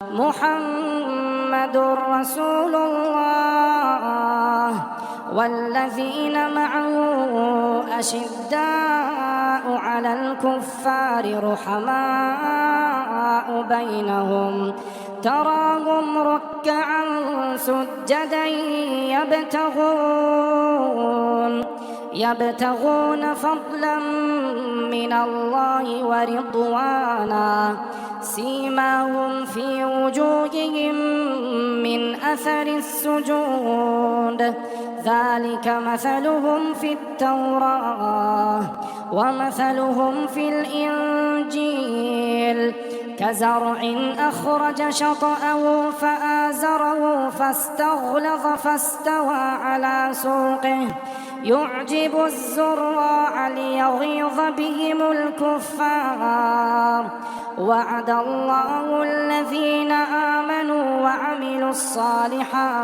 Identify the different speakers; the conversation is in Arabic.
Speaker 1: محمد رسول الله والذين معه أشداء على الكفار رحماء بينهم تراهم ركعا سجدا يبتغون فضلا من الله ورضوانا سيماهم في وجوههم من أثر السجود ذلك مثلهم في التوراة ومثلهم في الإنجيل كزرع أخرج شطأه فآزره فاستغلظ فاستوى على سوقه يعجب الزراع ليغيظ بهم الكفار وعد الله الذين آمنوا وعملوا الصالحات